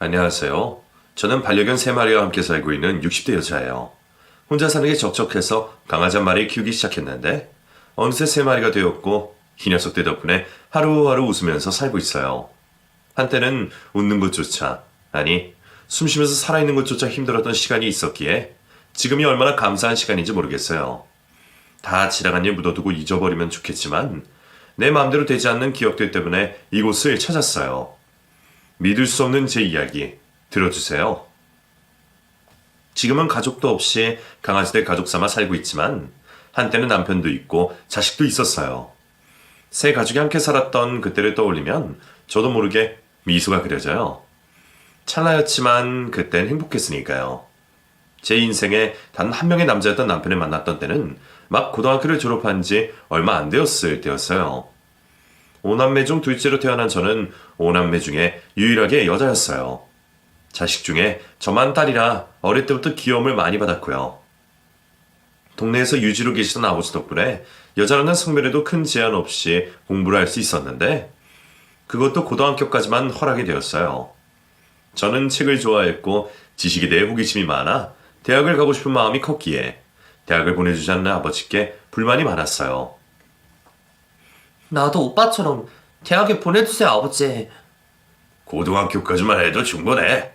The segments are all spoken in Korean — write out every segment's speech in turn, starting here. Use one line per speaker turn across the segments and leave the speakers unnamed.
안녕하세요. 저는 반려견 3마리와 함께 살고 있는 60대 여자예요. 혼자 사는 게 적적해서 강아지 한 마리 키우기 시작했는데 어느새 3마리가 되었고 이 녀석들 덕분에 하루하루 웃으면서 살고 있어요. 한때는 웃는 것조차, 아니 숨 쉬면서 살아있는 것조차 힘들었던 시간이 있었기에 지금이 얼마나 감사한 시간인지 모르겠어요. 다 지나간 일 묻어두고 잊어버리면 좋겠지만 내 마음대로 되지 않는 기억들 때문에 이곳을 찾았어요. 믿을 수 없는 제 이야기 들어주세요. 지금은 가족도 없이 강아지들 가족 삼아 살고 있지만 한때는 남편도 있고 자식도 있었어요. 세 가족이 함께 살았던 그때를 떠올리면 저도 모르게 미소가 그려져요. 찰나였지만 그땐 행복했으니까요. 제 인생에 단 한 명의 남자였던 남편을 만났던 때는 막 고등학교를 졸업한 지 얼마 안 되었을 때였어요. 5남매 중 둘째로 태어난 저는 5남매 중에 유일하게 여자였어요. 자식 중에 저만 딸이라 어릴 때부터 귀여움을 많이 받았고요. 동네에서 유지로 계시던 아버지 덕분에 여자라는 성별에도 큰 제한 없이 공부를 할 수 있었는데 그것도 고등학교까지만 허락이 되었어요. 저는 책을 좋아했고 지식에 대해 호기심이 많아 대학을 가고 싶은 마음이 컸기에 대학을 보내주지 않는 아버지께 불만이 많았어요.
나도 오빠처럼 대학에 보내주세요, 아버지.
고등학교까지만 해도 충분해.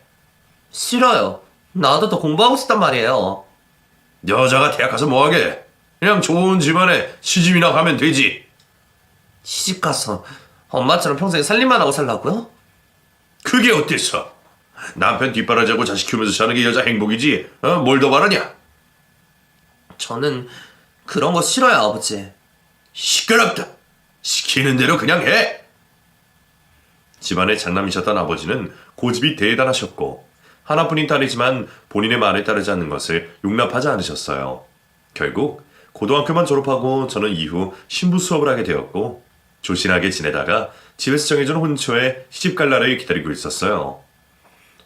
싫어요. 나도 더 공부하고 싶단 말이에요.
여자가 대학 가서 뭐하게? 그냥 좋은 집안에 시집이나 가면 되지.
시집가서 엄마처럼 평생 살림만 하고 살라고요?
그게 어땠어? 남편 뒷바라지하고 자식 키우면서 사는 게 여자 행복이지. 뭘 더 바라냐?
저는 그런 거 싫어요, 아버지.
시끄럽다. 시키는 대로 그냥 해. 집안의 장남이셨던 아버지는 고집이 대단하셨고 하나뿐인 딸이지만 본인의 말에 따르지 않는 것을 용납하지 않으셨어요. 결국 고등학교만 졸업하고 저는 이후 신부 수업을 하게 되었고 조신하게 지내다가 집에서 정해준 혼초에 시집갈 날을 기다리고 있었어요.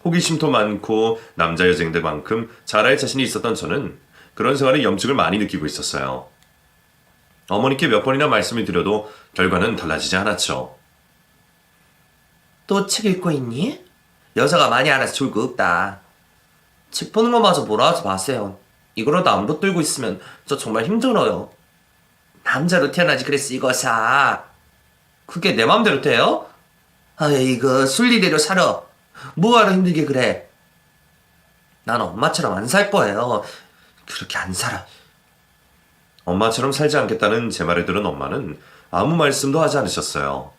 호기심도 많고 남자 여생들만큼 잘할 자신이 있었던 저는 그런 생활에 염증을 많이 느끼고 있었어요. 어머니께 몇 번이나 말씀을 드려도 결과는 달라지지 않았죠.
또 책 읽고 있니? 여자가 많이 알아서 좋을 거 없다. 책 보는 거마저 뭐라 하지 마세요. 이거라도 안 붙들고 있으면 저 정말 힘들어요. 남자로 태어나지 그랬어, 이거사. 그게 내 맘대로 돼요? 아이고, 순리대로 살아. 뭐하러 힘들게 그래. 난 엄마처럼 안 살 거예요. 그렇게 안 살아.
엄마처럼 살지 않겠다는 제 말을 들은 엄마는 아무 말씀도 하지 않으셨어요.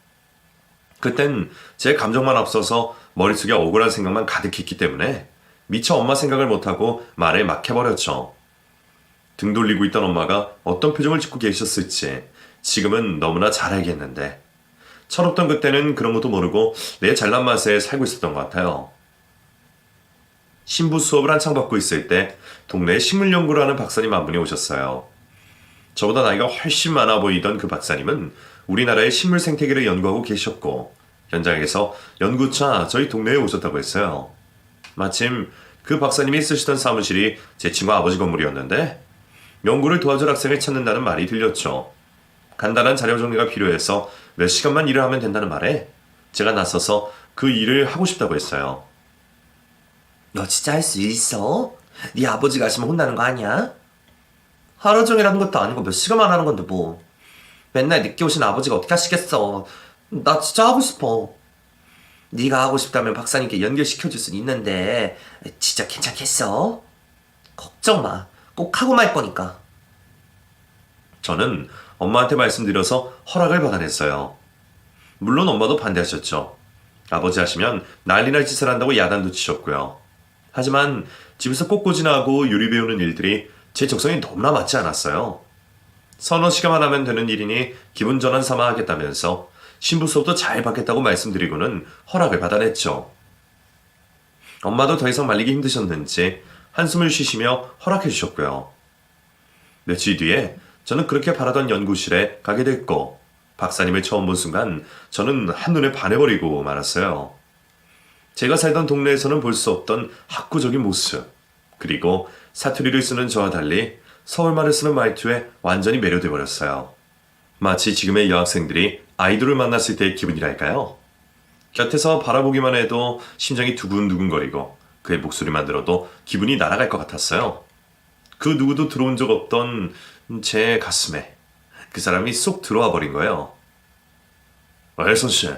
그땐 제 감정만 앞서서 머릿속에 억울한 생각만 가득했기 때문에 미처 엄마 생각을 못하고 말에 막혀버렸죠. 등 돌리고 있던 엄마가 어떤 표정을 짓고 계셨을지 지금은 너무나 잘 알겠는데 철없던 그때는 그런 것도 모르고 내 잘난 맛에 살고 있었던 것 같아요. 신부 수업을 한창 받고 있을 때 동네에 식물 연구를 하는 박사님 한 분이 오셨어요. 저보다 나이가 훨씬 많아 보이던 그 박사님은 우리나라의 식물 생태계를 연구하고 계셨고 현장에서 연구차 저희 동네에 오셨다고 했어요. 마침 그 박사님이 쓰시던 사무실이 제 친구 아버지 건물이었는데 연구를 도와줄 학생을 찾는다는 말이 들렸죠. 간단한 자료 정리가 필요해서 몇 시간만 일을 하면 된다는 말에 제가 나서서 그 일을 하고 싶다고 했어요.
너 진짜 할 수 있어? 네 아버지가 하시면 혼나는 거 아니야? 하루 종일 하는 것도 아니고 몇 시간만 하는 건데 뭐. 맨날 늦게 오신 아버지가 어떻게 하시겠어. 나 진짜 하고 싶어. 네가 하고 싶다면 박사님께 연결시켜줄 순 있는데 진짜 괜찮겠어? 걱정 마. 꼭 하고 말 거니까.
저는 엄마한테 말씀드려서 허락을 받아냈어요. 물론 엄마도 반대하셨죠. 아버지 하시면 난리날 짓을 한다고 야단도 치셨고요. 하지만 집에서 꽃꽂이나 요리 배우는 일들이 제 적성에 너무나 맞지 않았어요. 서너 시간만 하면 되는 일이니 기분 전환 삼아 하겠다면서 신부 수업도 잘 받겠다고 말씀드리고는 허락을 받아냈죠. 엄마도 더 이상 말리기 힘드셨는지 한숨을 쉬시며 허락해 주셨고요. 며칠 뒤에 저는 그렇게 바라던 연구실에 가게 됐고 박사님을 처음 본 순간 저는 한눈에 반해버리고 말았어요. 제가 살던 동네에서는 볼 수 없던 학구적인 모습 그리고 사투리를 쓰는 저와 달리 서울말을 쓰는 말투에 완전히 매료돼 버렸어요. 마치 지금의 여학생들이 아이돌을 만났을 때의 기분이랄까요? 곁에서 바라보기만 해도 심장이 두근두근거리고 그의 목소리만 들어도 기분이 날아갈 것 같았어요. 그 누구도 들어온 적 없던 제 가슴에 그 사람이 쏙 들어와 버린 거예요. 혜선 씨,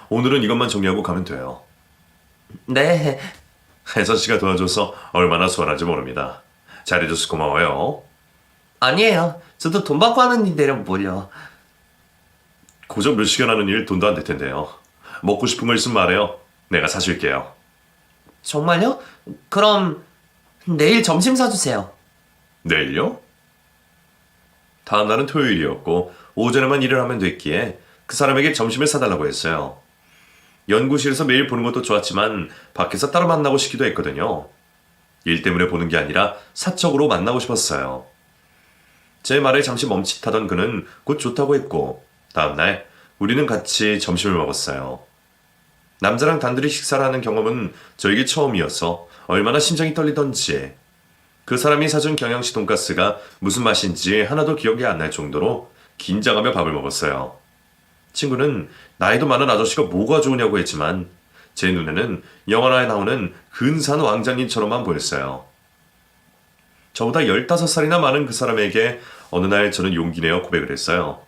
오늘은 이것만 정리하고 가면 돼요.
네,
혜선 씨가 도와줘서 얼마나 수월한지 모릅니다. 잘해줘서 고마워요.
아니에요. 저도 돈 받고 하는 일이라 뭘요.
고작 몇 시간 하는 일 돈도 안 될 텐데요. 먹고 싶은 거 있으면 말해요. 내가 사줄게요.
정말요? 그럼 내일 점심 사주세요.
내일요? 다음 날은 토요일이었고 오전에만 일을 하면 됐기에 그 사람에게 점심을 사달라고 했어요. 연구실에서 매일 보는 것도 좋았지만 밖에서 따로 만나고 싶기도 했거든요. 일 때문에 보는 게 아니라 사적으로 만나고 싶었어요. 제 말에 잠시 멈칫하던 그는 곧 좋다고 했고 다음날 우리는 같이 점심을 먹었어요. 남자랑 단둘이 식사를 하는 경험은 저에게 처음이어서 얼마나 심장이 떨리던지 그 사람이 사준 경양식 돈가스가 무슨 맛인지 하나도 기억이 안 날 정도로 긴장하며 밥을 먹었어요. 친구는 나이도 많은 아저씨가 뭐가 좋으냐고 했지만 제 눈에는 영화에 나오는 근사한 왕자님처럼만 보였어요. 저보다 15살이나 많은 그 사람에게 어느 날 저는 용기 내어 고백을 했어요.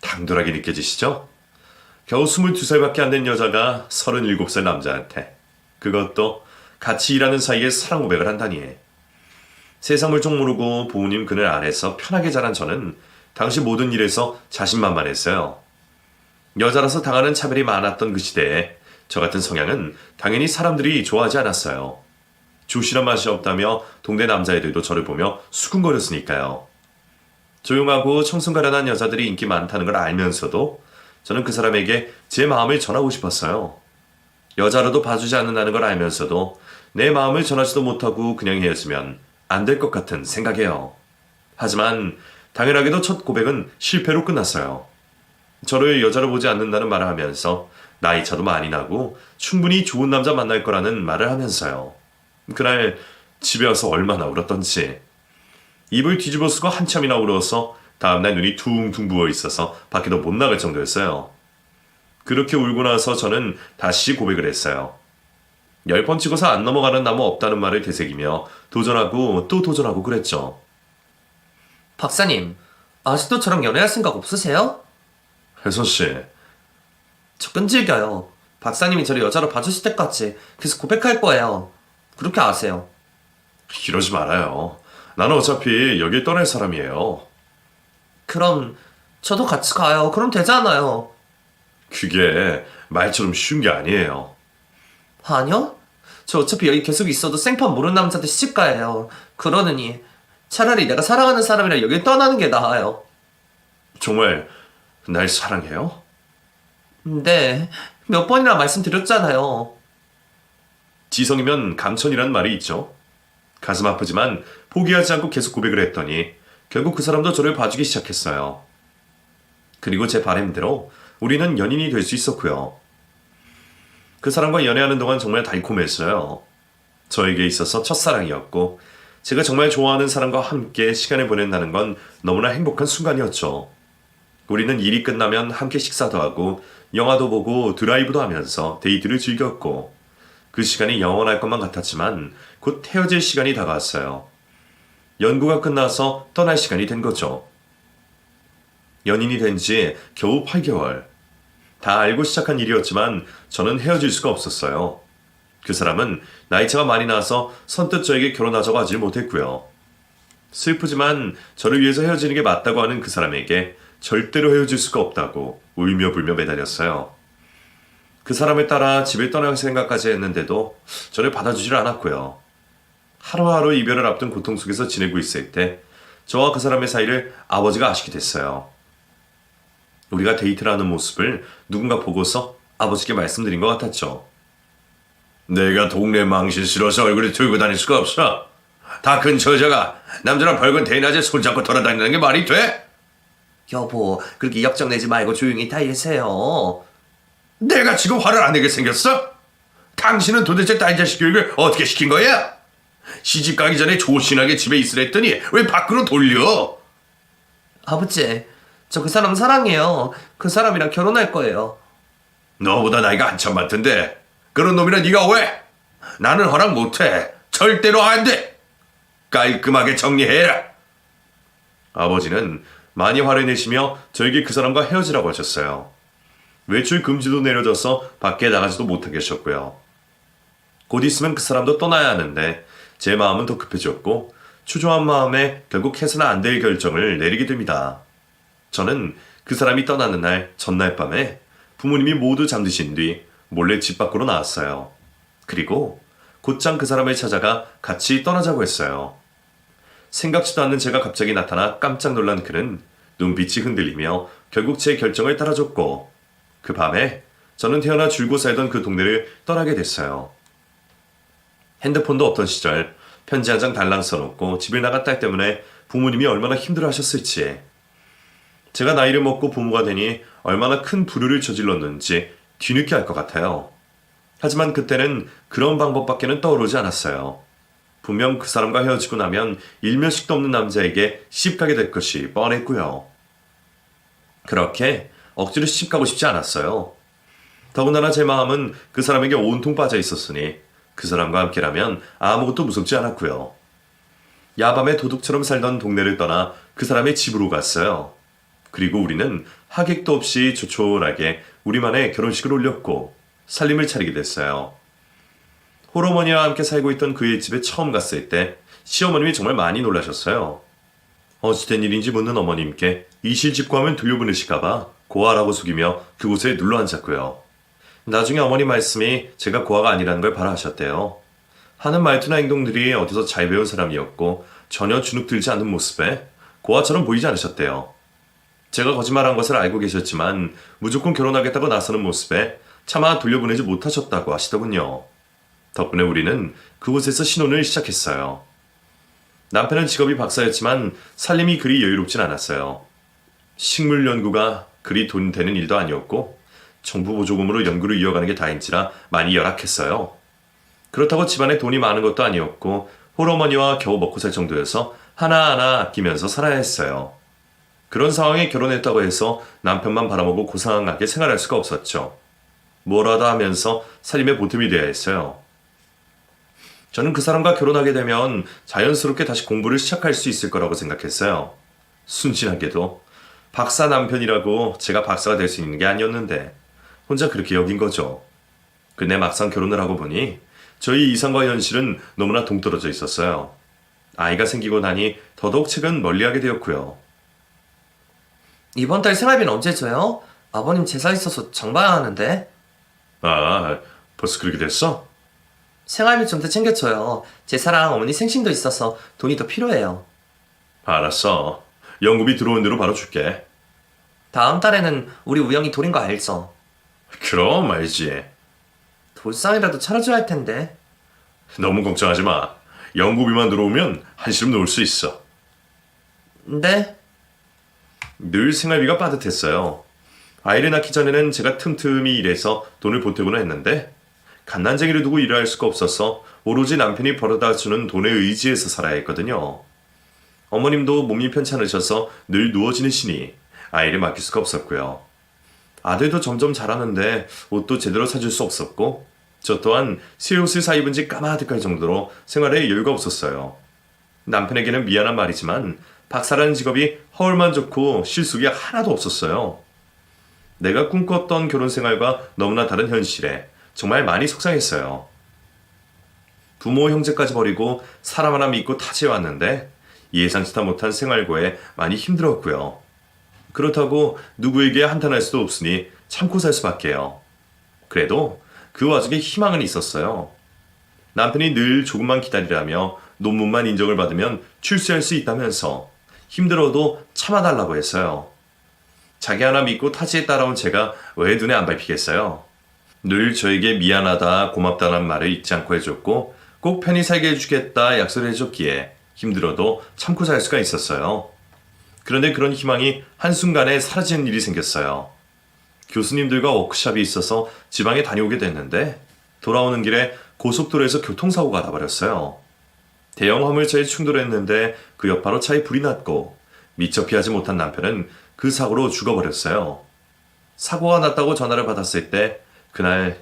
당돌하게 느껴지시죠? 겨우 22살밖에 안 된 여자가 37살 남자한테 그것도 같이 일하는 사이에 사랑 고백을 한다니. 세상 물정 모르고 부모님 그늘 아래서 편하게 자란 저는 당시 모든 일에서 자신만만했어요. 여자라서 당하는 차별이 많았던 그 시대에 저 같은 성향은 당연히 사람들이 좋아하지 않았어요. 조실한 맛이 없다며 동네 남자애들도 저를 보며 수근거렸으니까요. 조용하고 청순가련한 여자들이 인기 많다는 걸 알면서도 저는 그 사람에게 제 마음을 전하고 싶었어요. 여자로도 봐주지 않는다는 걸 알면서도 내 마음을 전하지도 못하고 그냥 헤어지면 안 될 것 같은 생각이에요. 하지만 당연하게도 첫 고백은 실패로 끝났어요. 저를 여자로 보지 않는다는 말을 하면서 나이 차도 많이 나고 충분히 좋은 남자 만날 거라는 말을 하면서요. 그날 집에 와서 얼마나 울었던지. 입을 뒤집어 쓰고 한참이나 울어서 다음날 눈이 퉁퉁 부어 있어서 밖에도 못 나갈 정도였어요. 그렇게 울고 나서 저는 다시 고백을 했어요. 10번 찍어서 안 넘어가는 나무 없다는 말을 되새기며 도전하고 또 도전하고 그랬죠.
박사님, 아직도 저랑 연애할 생각 없으세요?
혜선 씨,
저 끈질겨요. 박사님이 저를 여자로 봐주실 때까지 계속 고백할 거예요. 그렇게 아세요.
이러지 말아요. 나는 어차피 여길 떠날 사람이에요.
그럼 저도 같이 가요. 그럼 되잖아요.
그게 말처럼 쉬운 게 아니에요.
아니요? 저 어차피 여기 계속 있어도 생판 모르는 남자한테 시집가요. 그러느니 차라리 내가 사랑하는 사람이랑 여길 떠나는 게 나아요.
정말 날 사랑해요?
네, 몇 번이나 말씀드렸잖아요.
지성이면 감천이란 말이 있죠. 가슴 아프지만 포기하지 않고 계속 고백을 했더니 결국 그 사람도 저를 봐주기 시작했어요. 그리고 제 바람대로 우리는 연인이 될 수 있었고요. 그 사람과 연애하는 동안 정말 달콤했어요. 저에게 있어서 첫사랑이었고 제가 정말 좋아하는 사람과 함께 시간을 보낸다는 건 너무나 행복한 순간이었죠. 우리는 일이 끝나면 함께 식사도 하고 영화도 보고 드라이브도 하면서 데이트를 즐겼고 그 시간이 영원할 것만 같았지만 곧 헤어질 시간이 다가왔어요. 연구가 끝나서 떠날 시간이 된 거죠. 연인이 된 지 겨우 8개월. 다 알고 시작한 일이었지만 저는 헤어질 수가 없었어요. 그 사람은 나이차가 많이 나서 선뜻 저에게 결혼하자고 하지 못했고요. 슬프지만 저를 위해서 헤어지는 게 맞다고 하는 그 사람에게 절대로 헤어질 수가 없다고 울며 불며 매달렸어요. 그 사람을 따라 집을 떠날 생각까지 했는데도 저를 받아주질 않았고요. 하루하루 이별을 앞둔 고통 속에서 지내고 있을 때 저와 그 사람의 사이를 아버지가 아시게 됐어요. 우리가 데이트를 하는 모습을 누군가 보고서 아버지께 말씀드린 것 같았죠. 내가 동네 망신 싫어서 얼굴에 들고 다닐 수가 없어. 다 근처 여자가 남자랑 벌건 대낮에 손잡고 돌아다니는 게 말이 돼?
여보, 그렇게 역정 내지 말고 조용히 다 계세요.
내가 지금 화를 안 내게 생겼어? 당신은 도대체 딸 자식 교육을 어떻게 시킨 거야? 시집 가기 전에 조신하게 집에 있으라 했더니 왜 밖으로 돌려?
아버지, 저 그 사람 사랑해요. 그 사람이랑 결혼할 거예요.
너보다 나이가 한참 많던데 그런 놈이라 네가 왜? 나는 허락 못해. 절대로 안 돼. 깔끔하게 정리해라. 아버지는 많이 화를 내시며 저에게 그 사람과 헤어지라고 하셨어요. 외출 금지도 내려져서 밖에 나가지도 못하게 하셨고요. 곧 있으면 그 사람도 떠나야 하는데 제 마음은 더 급해졌고 초조한 마음에 결국 해서는 안 될 결정을 내리게 됩니다. 저는 그 사람이 떠나는 날 전날 밤에 부모님이 모두 잠드신 뒤 몰래 집 밖으로 나왔어요. 그리고 곧장 그 사람을 찾아가 같이 떠나자고 했어요. 생각지도 않는 제가 갑자기 나타나 깜짝 놀란 그는 눈빛이 흔들리며 결국 제 결정을 따라줬고 그 밤에 저는 태어나 줄고 살던 그 동네를 떠나게 됐어요. 핸드폰도 없던 시절 편지 한 장 달랑 써놓고 집을 나간 딸 때문에 부모님이 얼마나 힘들어하셨을지 제가 나이를 먹고 부모가 되니 얼마나 큰 불효를 저질렀는지 뒤늦게 알 것 같아요. 하지만 그때는 그런 방법밖에는 떠오르지 않았어요. 분명 그 사람과 헤어지고 나면 일면식도 없는 남자에게 시집가게 될 것이 뻔했고요. 그렇게 억지로 시집가고 싶지 않았어요. 더군다나 제 마음은 그 사람에게 온통 빠져 있었으니 그 사람과 함께라면 아무것도 무섭지 않았고요. 야밤에 도둑처럼 살던 동네를 떠나 그 사람의 집으로 갔어요. 그리고 우리는 하객도 없이 조촐하게 우리만의 결혼식을 올렸고 살림을 차리게 됐어요. 홀어머니와 함께 살고 있던 그의 집에 처음 갔을 때 시어머님이 정말 많이 놀라셨어요. 어찌된 일인지 묻는 어머님께 이실직고 하면 돌려보내실까봐 고아라고 속이며 그곳에 눌러앉았고요. 나중에 어머니 말씀이 제가 고아가 아니라는 걸 바라하셨대요. 하는 말투나 행동들이 어디서 잘 배운 사람이었고 전혀 주눅들지 않는 모습에 고아처럼 보이지 않으셨대요. 제가 거짓말한 것을 알고 계셨지만 무조건 결혼하겠다고 나서는 모습에 차마 돌려보내지 못하셨다고 하시더군요. 덕분에 우리는 그곳에서 신혼을 시작했어요. 남편은 직업이 박사였지만 살림이 그리 여유롭진 않았어요. 식물 연구가 그리 돈 되는 일도 아니었고 정부 보조금으로 연구를 이어가는 게 다인지라 많이 열악했어요. 그렇다고 집안에 돈이 많은 것도 아니었고 홀어머니와 겨우 먹고 살 정도여서 하나하나 아끼면서 살아야 했어요. 그런 상황에 결혼했다고 해서 남편만 바라보고 고상하게 생활할 수가 없었죠. 뭐라도 하면서 살림에 보탬이 돼야 했어요. 저는 그 사람과 결혼하게 되면 자연스럽게 다시 공부를 시작할 수 있을 거라고 생각했어요. 순진하게도 박사 남편이라고 제가 박사가 될 수 있는 게 아니었는데 혼자 그렇게 여긴 거죠. 근데 막상 결혼을 하고 보니 저희 이상과 현실은 너무나 동떨어져 있었어요. 아이가 생기고 나니 더더욱 책은 멀리하게 되었고요.
이번 달 생활비는 언제 줘요? 아버님 제사 있어서 장 봐야 하는데.
아, 벌써 그렇게 됐어?
생활비 좀 더 챙겨줘요. 제사랑 어머니 생신도 있어서 돈이 더 필요해요.
알았어. 연금이 들어온 대로 바로 줄게.
다음 달에는 우리 우영이 돌인 거 알죠?
그럼 알지.
돌상이라도 차려줘야 할 텐데.
너무 걱정하지 마. 연구비만 들어오면 한시름 놓을 수 있어.
네?
늘 생활비가 빠듯했어요. 아이를 낳기 전에는 제가 틈틈이 일해서 돈을 보태곤 했는데 갓난쟁이를 두고 일을 할 수가 없어서 오로지 남편이 벌어다 주는 돈에 의지해서 살아야 했거든요. 어머님도 몸이 편찮으셔서 늘 누워 지내시니 아이를 맡길 수가 없었고요. 아들도 점점 자라는데 옷도 제대로 사줄 수 없었고 저 또한 새 옷을 사 입은 지 까마득할 정도로 생활에 여유가 없었어요. 남편에게는 미안한 말이지만 박사라는 직업이 허울만 좋고 실속이 하나도 없었어요. 내가 꿈꿨던 결혼 생활과 너무나 다른 현실에 정말 많이 속상했어요. 부모 형제까지 버리고 사람 하나 믿고 타지에 왔는데 예상치도 못한 생활고에 많이 힘들었고요. 그렇다고 누구에게 한탄할 수도 없으니 참고 살 수밖에요. 그래도 그 와중에 희망은 있었어요. 남편이 늘 조금만 기다리라며 논문만 인정을 받으면 출세할 수 있다면서 힘들어도 참아달라고 했어요. 자기 하나 믿고 타지에 따라온 제가 왜 눈에 안 밟히겠어요? 늘 저에게 미안하다 고맙다는 말을 잊지 않고 해줬고 꼭 편히 살게 해주겠다 약속을 해줬기에 힘들어도 참고 살 수가 있었어요. 그런데 그런 희망이 한순간에 사라지는 일이 생겼어요. 교수님들과 워크숍이 있어서 지방에 다녀오게 됐는데 돌아오는 길에 고속도로에서 교통사고가 나버렸어요. 대형 화물차에 충돌했는데 그 여파로 차에 불이 났고 미처 피하지 못한 남편은 그 사고로 죽어버렸어요. 사고가 났다고 전화를 받았을 때 그날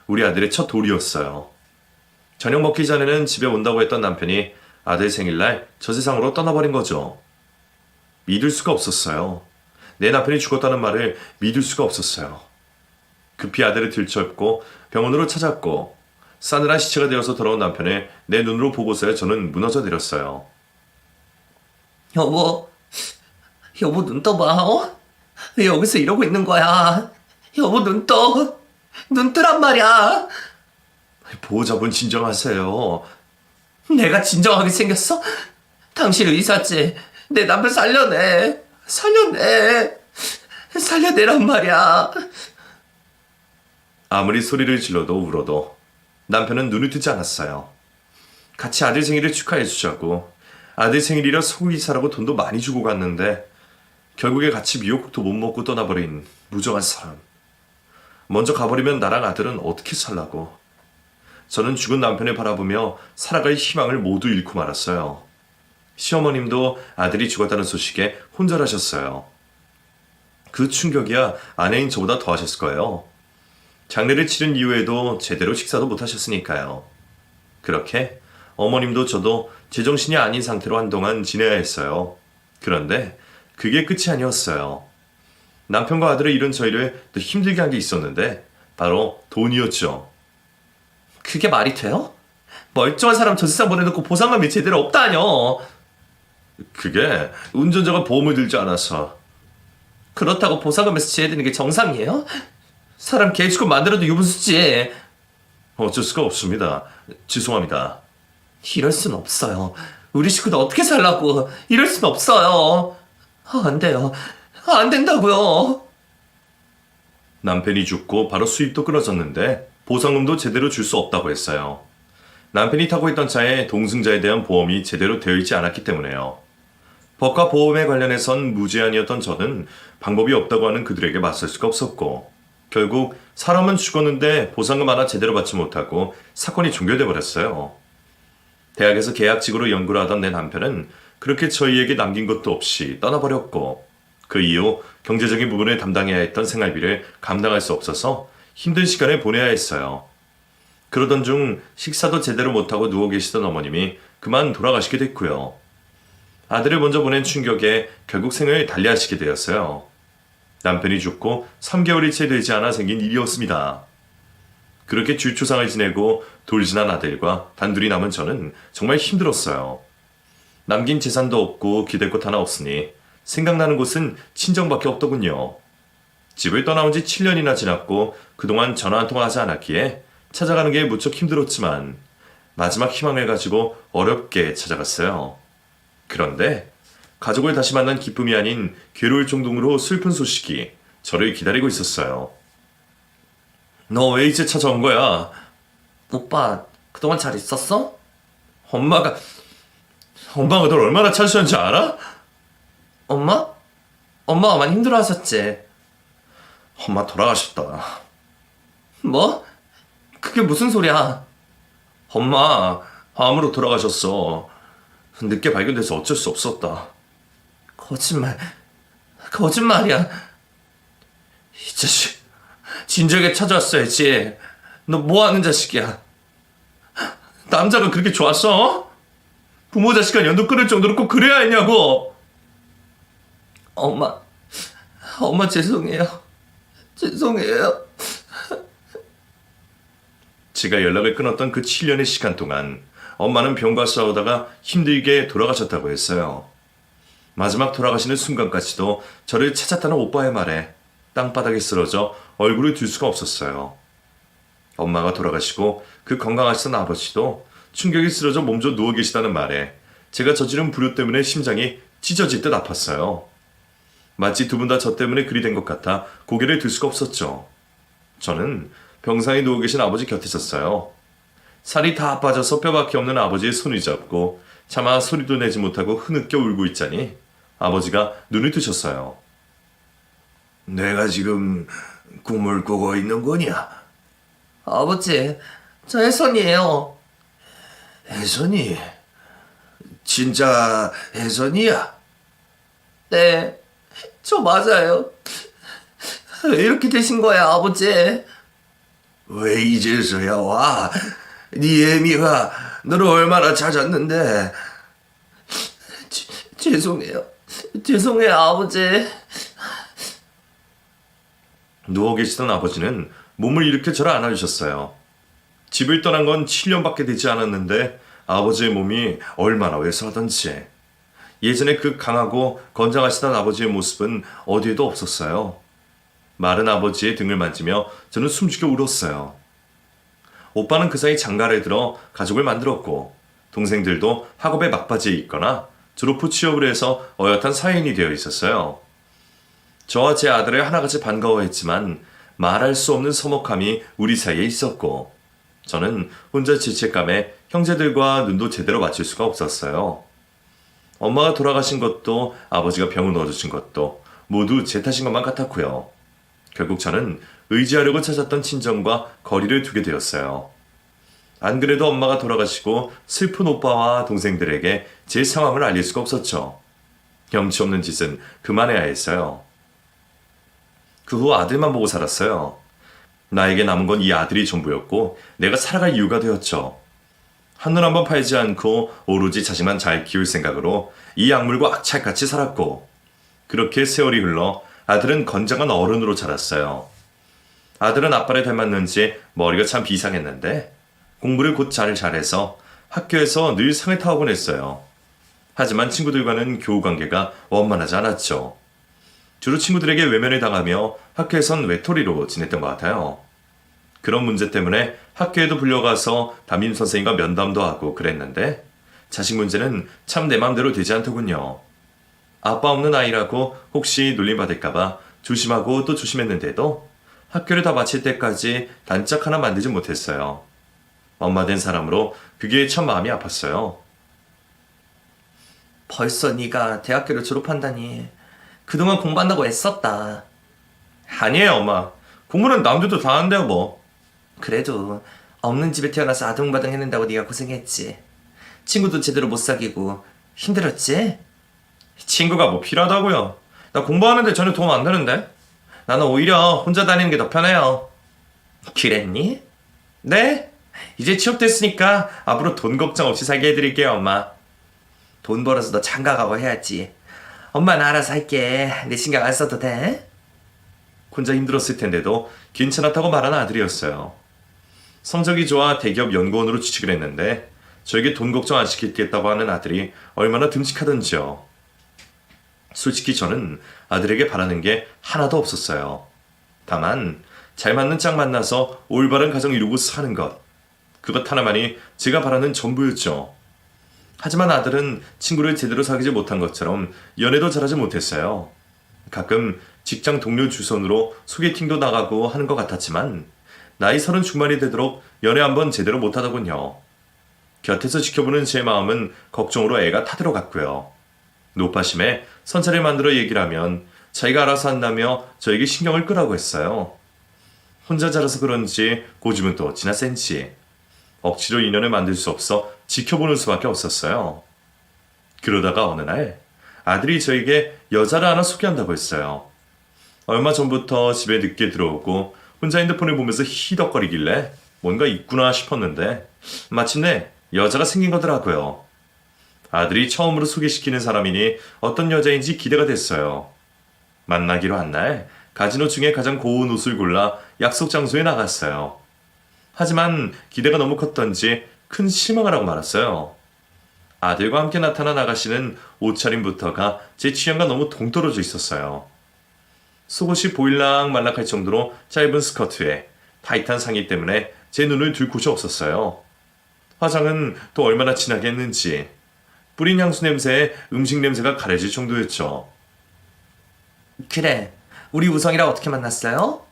우리 아들의 첫 돌이었어요. 저녁 먹기 전에는 집에 온다고 했던 남편이 아들 생일날 저 세상으로 떠나버린 거죠. 믿을 수가 없었어요. 내 남편이 죽었다는 말을 믿을 수가 없었어요. 급히 아들을 들쳐업고 병원으로 찾았고 싸늘한 시체가 되어서 돌아온 남편을 내 눈으로 보고서야 저는 무너져 내렸어요.
여보, 여보 눈 떠봐, 어? 왜 여기서 이러고 있는 거야? 여보 눈 떠. 눈 뜨란 말이야.
보호자분 진정하세요.
내가 진정하게 생겼어? 당신 의사지. 내 남편 살려내. 살려내. 살려내란 말이야.
아무리 소리를 질러도 울어도 남편은 눈을 뜨지 않았어요. 같이 아들 생일을 축하해 주자고 아들 생일이라 소고기 사라고 돈도 많이 주고 갔는데 결국에 같이 미역국도 못 먹고 떠나버린 무정한 사람. 먼저 가버리면 나랑 아들은 어떻게 살라고. 저는 죽은 남편을 바라보며 살아갈 희망을 모두 잃고 말았어요. 시어머님도 아들이 죽었다는 소식에 혼절하셨어요. 그 충격이야 아내인 저보다 더 하셨을 거예요. 장례를 치른 이후에도 제대로 식사도 못 하셨으니까요. 그렇게 어머님도 저도 제정신이 아닌 상태로 한동안 지내야 했어요. 그런데 그게 끝이 아니었어요. 남편과 아들을 잃은 저희를 더 힘들게 한 게 있었는데 바로 돈이었죠.
그게 말이 돼요? 멀쩡한 사람 저 세상 보내놓고 보상금이 제대로 없다뇨.
그게 운전자가 보험을 들지 않아서.
그렇다고 보상금에서 지혜되는 게 정상이에요? 사람 개 죽고 만들어도 유분수지.
어쩔 수가 없습니다. 죄송합니다.
이럴 순 없어요. 우리 식구도 어떻게 살라고. 이럴 순 없어요. 안 돼요. 안 된다고요.
남편이 죽고 바로 수입도 끊어졌는데 보상금도 제대로 줄 수 없다고 했어요. 남편이 타고 있던 차에 동승자에 대한 보험이 제대로 되어 있지 않았기 때문에요. 법과 보험에 관련해선 무제한이었던 저는 방법이 없다고 하는 그들에게 맞설 수가 없었고 결국 사람은 죽었는데 보상금 하나 제대로 받지 못하고 사건이 종결돼 버렸어요. 대학에서 계약직으로 연구를 하던 내 남편은 그렇게 저희에게 남긴 것도 없이 떠나버렸고 그 이후 경제적인 부분을 담당해야 했던 생활비를 감당할 수 없어서 힘든 시간을 보내야 했어요. 그러던 중 식사도 제대로 못하고 누워 계시던 어머님이 그만 돌아가시게 됐고요. 아들을 먼저 보낸 충격에 결국 생을 달리하시게 되었어요. 남편이 죽고 3개월이 채 되지 않아 생긴 일이었습니다. 그렇게 줄초상을 지내고 돌진한 아들과 단둘이 남은 저는 정말 힘들었어요. 남긴 재산도 없고 기댈 곳 하나 없으니 생각나는 곳은 친정밖에 없더군요. 집을 떠나온 지 7년이나 지났고 그동안 전화 한 통 하지 않았기에 찾아가는 게 무척 힘들었지만 마지막 희망을 가지고 어렵게 찾아갔어요. 그런데 가족을 다시 만난 기쁨이 아닌 괴로울 정도로 슬픈 소식이 저를 기다리고 있었어요. 너 왜 이제 찾아온 거야?
오빠, 그동안 잘 있었어?
엄마가 널 얼마나 찾으셨는지 알아?
엄마? 엄마가 많이 힘들어하셨지.
엄마 돌아가셨다.
뭐? 그게 무슨 소리야?
엄마 암으로 돌아가셨어. 늦게 발견돼서 어쩔 수 없었다.
거짓말이야.
이 자식 진작에 찾아왔어야지. 너 뭐하는 자식이야? 남자가 그렇게 좋았어? 부모 자식 간 연도 끊을 정도로 꼭 그래야 했냐고.
엄마 죄송해요. 죄송해요.
제가 연락을 끊었던 그 7년의 시간 동안 엄마는 병과 싸우다가 힘들게 돌아가셨다고 했어요. 마지막 돌아가시는 순간까지도 저를 찾았다는 오빠의 말에 땅바닥에 쓰러져 얼굴을 들 수가 없었어요. 엄마가 돌아가시고 그 건강하시던 아버지도 충격이 쓰러져 몸져 누워 계시다는 말에 제가 저지른 불효 때문에 심장이 찢어질 듯 아팠어요. 마치 두 분 다 저 때문에 그리 된 것 같아 고개를 들 수가 없었죠. 저는 병상에 누워 계신 아버지 곁에 섰어요. 살이 다 빠져서 뼈밖에 없는 아버지의 손을 잡고 차마 소리도 내지 못하고 흐느껴 울고 있자니 아버지가 눈을 뜨셨어요. 내가 지금 꿈을 꾸고 있는 거냐?
아버지, 저 혜선이에요.
혜선이? 진짜 혜선이야?
네, 저 맞아요. 왜 이렇게 되신 거야, 아버지? 왜 이제서야 와? 네 애미가 너를 얼마나 찾았는데. 죄송해요. 죄송해요, 아버지.
누워 계시던 아버지는 몸을 일으켜 저를 안아주셨어요. 집을 떠난 건 7년밖에 되지 않았는데 아버지의 몸이 얼마나 왜소하던지. 예전에 그 강하고 건장하시던 아버지의 모습은 어디에도 없었어요. 마른 아버지의 등을 만지며 저는 숨죽여 울었어요. 오빠는 그 사이 장가를 들어 가족을 만들었고 동생들도 학업에 막바지에 있거나 졸업 후 취업을 해서 어엿한 사회인이 되어 있었어요. 저와 제 아들을 하나같이 반가워했지만 말할 수 없는 서먹함이 우리 사이에 있었고 저는 혼자 죄책감에 형제들과 눈도 제대로 맞출 수가 없었어요. 엄마가 돌아가신 것도 아버지가 병을 넣어주신 것도 모두 제 탓인 것만 같았고요. 결국 저는 의지하려고 찾았던 친정과 거리를 두게 되었어요. 안 그래도 엄마가 돌아가시고 슬픈 오빠와 동생들에게 제 상황을 알릴 수가 없었죠. 염치 없는 짓은 그만해야 했어요. 그 후 아들만 보고 살았어요. 나에게 남은 건 이 아들이 전부였고 내가 살아갈 이유가 되었죠. 한눈 한번 팔지 않고 오로지 자식만 잘 키울 생각으로 이 약물과 악착같이 살았고 그렇게 세월이 흘러 아들은 건장한 어른으로 자랐어요. 아들은 아빠를 닮았는지 머리가 참 비상했는데 공부를 곧 잘해서 학교에서 늘 상을 타오곤 했어요. 하지만 친구들과는 교우 관계가 원만하지 않았죠. 주로 친구들에게 외면을 당하며 학교에선 외톨이로 지냈던 것 같아요. 그런 문제 때문에 학교에도 불려가서 담임 선생님과 면담도 하고 그랬는데 자식 문제는 참 내 맘대로 되지 않더군요. 아빠 없는 아이라고 혹시 놀림받을까봐 조심하고 또 조심했는데도 학교를 다 마칠 때까지 단짝 하나 만들지 못했어요. 엄마 된 사람으로 그게 참 마음이 아팠어요.
벌써 네가 대학교를 졸업한다니. 그동안 공부한다고 애썼다.
아니에요, 엄마. 공부는 남들도 다 한대요, 뭐.
그래도 없는 집에 태어나서 아둥바둥 했는다고 네가 고생했지. 친구도 제대로 못 사귀고 힘들었지?
친구가 뭐 필요하다고요. 나 공부하는데 전혀 도움 안 되는데. 나는 오히려 혼자 다니는 게 더 편해요.
그랬니?
네? 이제 취업됐으니까 앞으로 돈 걱정 없이 살게 해드릴게요, 엄마.
돈 벌어서 너 장가 가고 해야지. 엄마는 알아서 할게. 내 신경 안 써도 돼?
혼자 힘들었을 텐데도 괜찮았다고 말하는 아들이었어요. 성적이 좋아 대기업 연구원으로 취직을 했는데 저에게 돈 걱정 안 시키겠다고 하는 아들이 얼마나 듬직하던지요. 솔직히 저는 아들에게 바라는 게 하나도 없었어요. 다만 잘 맞는 짝 만나서 올바른 가정 이루고 사는 것. 그것 하나만이 제가 바라는 전부였죠. 하지만 아들은 친구를 제대로 사귀지 못한 것처럼 연애도 잘하지 못했어요. 가끔 직장 동료 주선으로 소개팅도 나가고 하는 것 같았지만 나이 30 중반이 되도록 연애 한번 제대로 못하더군요. 곁에서 지켜보는 제 마음은 걱정으로 애가 타들어갔고요. 노파심에 선차를 만들어 얘기를 하면 자기가 알아서 한다며 저에게 신경을 끄라고 했어요. 혼자 자라서 그런지 고집은 또 어찌나 센지 억지로 인연을 만들 수 없어 지켜보는 수밖에 없었어요. 그러다가 어느 날 아들이 저에게 여자를 하나 소개한다고 했어요. 얼마 전부터 집에 늦게 들어오고 혼자 핸드폰을 보면서 히덕거리길래 뭔가 있구나 싶었는데 마침내 여자가 생긴 거더라고요. 아들이 처음으로 소개시키는 사람이니 어떤 여자인지 기대가 됐어요. 만나기로 한 날 가진 옷 중에 가장 고운 옷을 골라 약속 장소에 나갔어요. 하지만 기대가 너무 컸던지 큰 실망을 하고 말았어요. 아들과 함께 나타난 아가씨는 옷차림부터가 제 취향과 너무 동떨어져 있었어요. 속옷이 보일락 말락할 정도로 짧은 스커트에 타이트한 상의 때문에 제 눈을 들 곳이 없었어요. 화장은 또 얼마나 진하게 했는지 뿌린 향수 냄새에 음식 냄새가 가려질 정도였죠.
그래, 우리 우성이랑 어떻게 만났어요?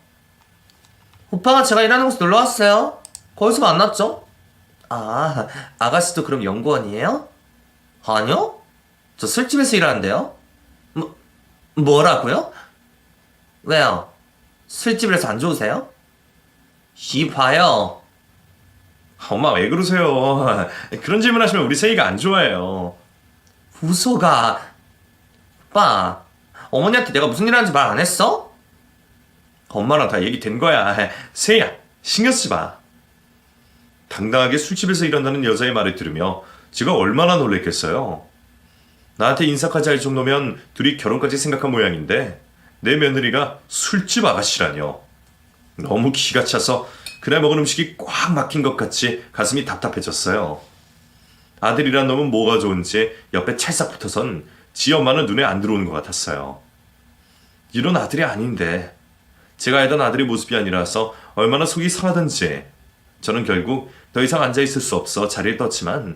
오빠가 제가 일하는 곳에 놀러 왔어요. 거기서 만났죠? 아, 아가씨도 그럼 연구원이에요? 아니요? 저 술집에서 일하는데요? 뭐라고요? 왜요? 술집에서 안 좋으세요? 이 봐요.
엄마 왜 그러세요? 그런 질문 하시면 우리 세이가 안 좋아해요.
우소가. 오빠, 어머니한테 내가 무슨 일 하는지 말 안 했어?
엄마랑 다 얘기 된 거야. 세이야, 신경 쓰지 마. 당당하게 술집에서 일한다는 여자의 말을 들으며 제가 얼마나 놀랬겠어요. 나한테 인사까지 할 정도면 둘이 결혼까지 생각한 모양인데 내 며느리가 술집 아가씨라뇨. 너무 기가 차서 그날 먹은 음식이 꽉 막힌 것 같이 가슴이 답답해졌어요. 아들이란 놈은 뭐가 좋은지 옆에 찰싹 붙어선 지 엄마는 눈에 안 들어오는 것 같았어요. 이런 아들이 아닌데 제가 알던 아들의 모습이 아니라서 얼마나 속이 상하던지 저는 결국 더 이상 앉아있을 수 없어 자리를 떴지만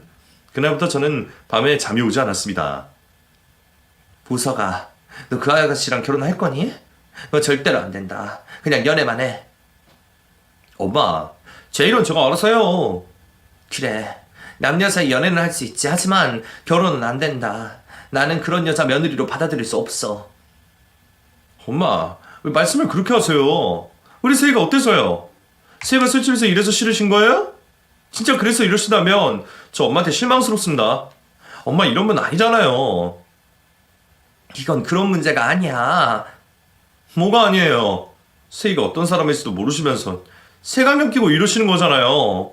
그날부터 저는 밤에 잠이 오지 않았습니다.
보석아, 너 그 아가씨랑 결혼할 거니? 너 절대로 안 된다. 그냥 연애만 해.
엄마, 제 일은 제가 알아서 해요.
그래, 남녀 사이 연애는 할 수 있지. 하지만 결혼은 안 된다. 나는 그런 여자 며느리로 받아들일 수 없어.
엄마, 왜 말씀을 그렇게 하세요? 우리 세희가 어때서요? 세희가 술집에서 이래서 싫으신 거예요? 진짜 그래서 이러시다면 저 엄마한테 실망스럽습니다. 엄마 이런 분 아니잖아요.
이건 그런 문제가 아니야.
뭐가 아니에요. 세희가 어떤 사람일지도 모르시면서 색안경 끼고 이러시는 거잖아요.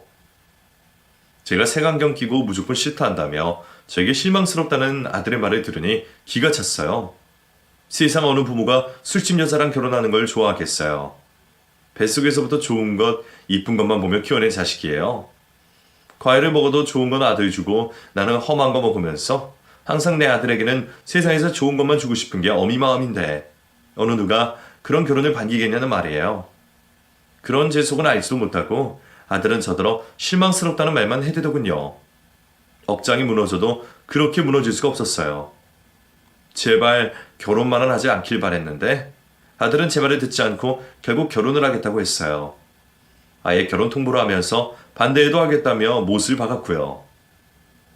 제가 색안경 끼고 무조건 싫다 한다며 저에게 실망스럽다는 아들의 말을 들으니 기가 찼어요. 세상 어느 부모가 술집 여자랑 결혼하는 걸 좋아하겠어요. 뱃속에서부터 좋은 것, 이쁜 것만 보며 키워낸 자식이에요. 과일을 먹어도 좋은 건 아들 주고 나는 험한 거 먹으면서 항상 내 아들에게는 세상에서 좋은 것만 주고 싶은 게 어미 마음인데 어느 누가 그런 결혼을 반기겠냐는 말이에요. 그런 제 속은 알지도 못하고 아들은 저더러 실망스럽다는 말만 해대더군요. 억장이 무너져도 그렇게 무너질 수가 없었어요. 제발 결혼만은 하지 않길 바랬는데 아들은 제 말을 듣지 않고 결국 결혼을 하겠다고 했어요. 아예 결혼 통보를 하면서 반대해도 하겠다며 못을 박았고요.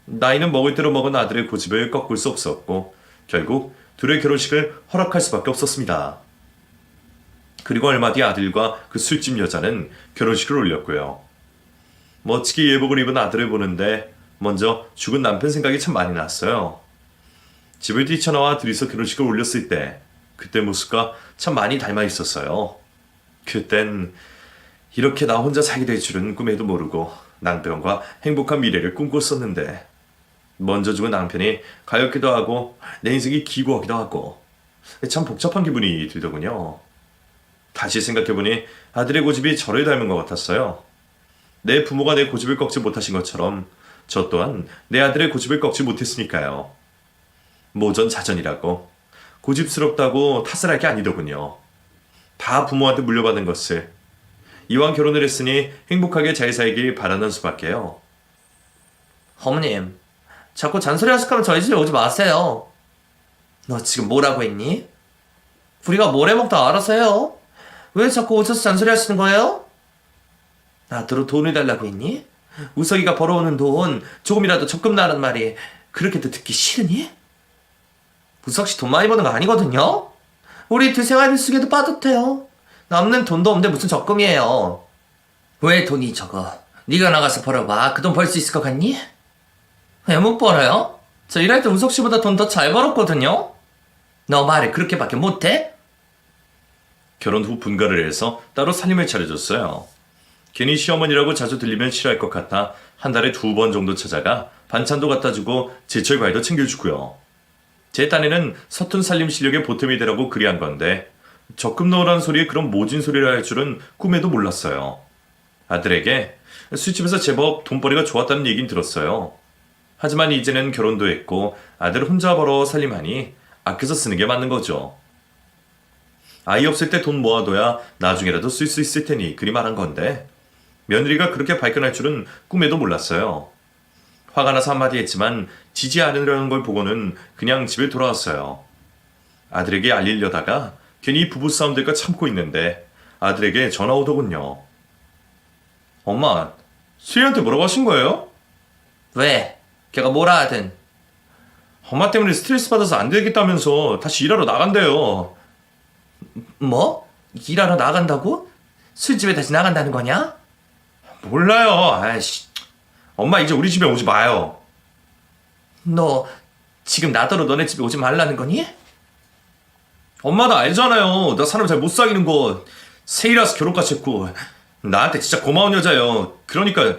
나이는 먹을 대로 먹은 아들의 고집을 꺾을 수 없었고 결국 둘의 결혼식을 허락할 수밖에 없었습니다. 그리고 얼마 뒤 아들과 그 술집 여자는 결혼식을 올렸고요. 멋지게 예복을 입은 아들을 보는데 먼저 죽은 남편 생각이 참 많이 났어요. 집을 뛰쳐나와 둘이서 결혼식을 올렸을 때 그때 모습과 참 많이 닮아 있었어요. 그땐 이렇게 나 혼자 살게 될 줄은 꿈에도 모르고 남편과 행복한 미래를 꿈꿨었는데 먼저 죽은 남편이 가엾기도 하고 내 인생이 기구하기도 하고 참 복잡한 기분이 들더군요. 다시 생각해보니 아들의 고집이 저를 닮은 것 같았어요. 내 부모가 내 고집을 꺾지 못하신 것처럼 저 또한 내 아들의 고집을 꺾지 못했으니까요. 모전자전이라고 고집스럽다고 탓을 할 게 아니더군요. 다 부모한테 물려받은 것을 이왕 결혼을 했으니 행복하게 잘 살길 바라는 수밖에요.
어머님, 자꾸 잔소리 하실 거면 저희 집에 오지 마세요. 너 지금 뭐라고 했니? 우리가 뭘 해먹다 알아서 해요. 왜 자꾸 오셔서 잔소리 하시는 거예요? 나더러 돈을 달라고 했니? 우석이가 벌어오는 돈 조금이라도 적금 나란 말이 그렇게도 듣기 싫으니? 우석씨 돈 많이 버는 거 아니거든요? 우리 두 생활비 쓰기도 빠듯해요. 남는 돈도 없는데 무슨 적금이에요. 왜 돈이 적어? 네가 나가서 벌어봐. 그 돈 벌 수 있을 것 같니? 왜 못 벌어요? 저 일할 때 우석씨보다 돈 더 잘 벌었거든요? 너 말을 그렇게밖에 못해?
결혼 후 분가를 해서 따로 살림을 차려줬어요. 괜히 시어머니라고 자주 들리면 싫어할 것 같아 한 달에 2번 정도 찾아가 반찬도 갖다주고 제철 과일도 챙겨주고요. 제 딴에는 서툰 살림 실력에 보탬이 되라고 그리한 건데 적금 넣으라는 소리에 그런 모진 소리를 할 줄은 꿈에도 몰랐어요. 아들에게 술집에서 제법 돈벌이가 좋았다는 얘긴 들었어요. 하지만 이제는 결혼도 했고 아들 혼자 벌어 살림하니 아껴서 쓰는 게 맞는 거죠. 아이 없을 때 돈 모아둬야 나중에라도 쓸 수 있을 테니 그리 말한 건데 며느리가 그렇게 발끈할 줄은 꿈에도 몰랐어요. 화가 나서 한마디 했지만 지지 않으려는 걸 보고는 그냥 집에 돌아왔어요. 아들에게 알리려다가 괜히 부부싸움 될까 참고 있는데 아들에게 전화 오더군요. 엄마, 수희한테 뭐라고 하신 거예요?
왜? 걔가 뭐라 하든.
엄마 때문에 스트레스 받아서 안 되겠다면서 다시 일하러 나간대요.
뭐? 일하러 나간다고? 술집에 다시 나간다는 거냐?
몰라요. 아이씨. 엄마 이제 우리 집에 오지 마요.
너 지금 나더러 너네 집에 오지 말라는 거니?
엄마 나 알잖아요. 나 사람 잘 못 사귀는 거. 세이라서 결혼까지 했고. 나한테 진짜 고마운 여자예요. 그러니까